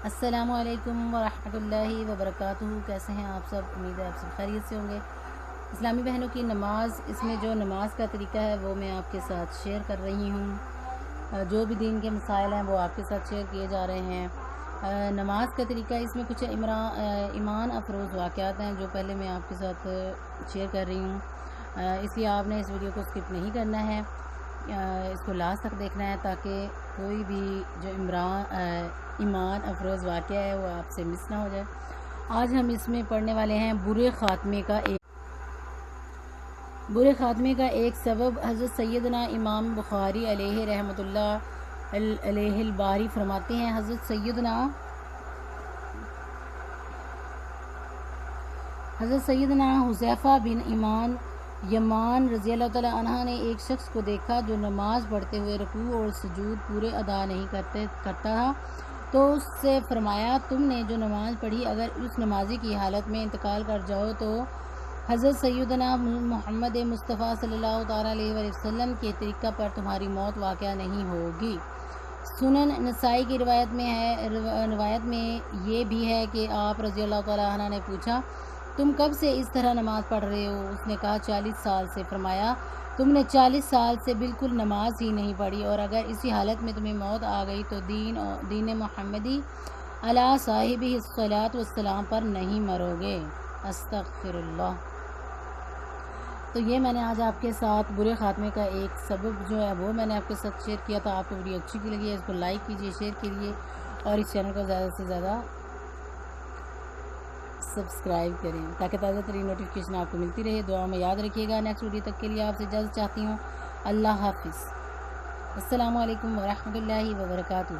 السلام علیکم ورحمۃ اللہ وبرکاتہ۔ کیسے ہیں آپ سب؟ امید ہے آپ سب خیریت سے ہوں گے۔ اسلامی بہنوں کی نماز، اس میں جو نماز کا طریقہ ہے وہ میں آپ کے ساتھ شیئر کر رہی ہوں۔ جو بھی دین کے مسائل ہیں وہ آپ کے ساتھ شیئر کیے جا رہے ہیں۔ نماز کا طریقہ، اس میں کچھ ایمان افروز واقعات ہیں جو پہلے میں آپ کے ساتھ شیئر کر رہی ہوں، اس لیے آپ نے اس ویڈیو کو اسکپ نہیں کرنا ہے، اس کو لاسٹ تک دیکھنا ہے تاکہ کوئی بھی جو ایمان افروز واقعہ ہے وہ آپ سے مس نہ ہو جائے۔ آج ہم اس میں پڑھنے والے ہیں برے خاتمے کا ایک سبب۔ حضرت سیدنا امام بخاری علیہ رحمۃ اللہ علیہ الباری فرماتے ہیں، حضرت سیدنا حذیفہ بن یمان رضی اللہ تعالی عنہ نے ایک شخص کو دیکھا جو نماز پڑھتے ہوئے رکوع اور سجود پورے ادا نہیں کرتا تھا، تو اس سے فرمایا، تم نے جو نماز پڑھی اگر اس نمازی کی حالت میں انتقال کر جاؤ تو حضرت سیدنا محمد مصطفیٰ صلی اللہ تعالیٰ علیہ وسلم کے طریقہ پر تمہاری موت واقع نہیں ہوگی۔ سنن نسائی کی روایت میں یہ بھی ہے کہ آپ رضی اللہ تعالیٰ عنہ نے پوچھا، تم کب سے اس طرح نماز پڑھ رہے ہو؟ اس نے کہا 40 سال سے۔ فرمایا، تم نے 40 سال سے بالکل نماز ہی نہیں پڑھی، اور اگر اسی حالت میں تمہیں موت آ گئی تو دین محمدی علی صاحبہ الصلاۃ والسلام پر نہیں مرو گے۔ استغفر اللہ۔ تو یہ میں نے آج آپ کے ساتھ برے خاتمے کا ایک سبب جو ہے وہ میں نے آپ کے ساتھ شیئر کیا تھا۔ آپ کو ویڈیو اچھی لگی ہے اس کو لائک کیجیے، شیئر کیجیے، اور اس چینل کو زیادہ سے زیادہ سبسکرائب کریں تاکہ تازہ ترین نوٹیفیکیشن آپ کو ملتی رہے۔ دعا میں یاد رکھیے گا۔ نیکسٹ ویڈیو تک کے لیے آپ سے اجازت چاہتی ہوں۔ اللہ حافظ۔ السلام علیکم ورحمۃ اللہ وبرکاتہ۔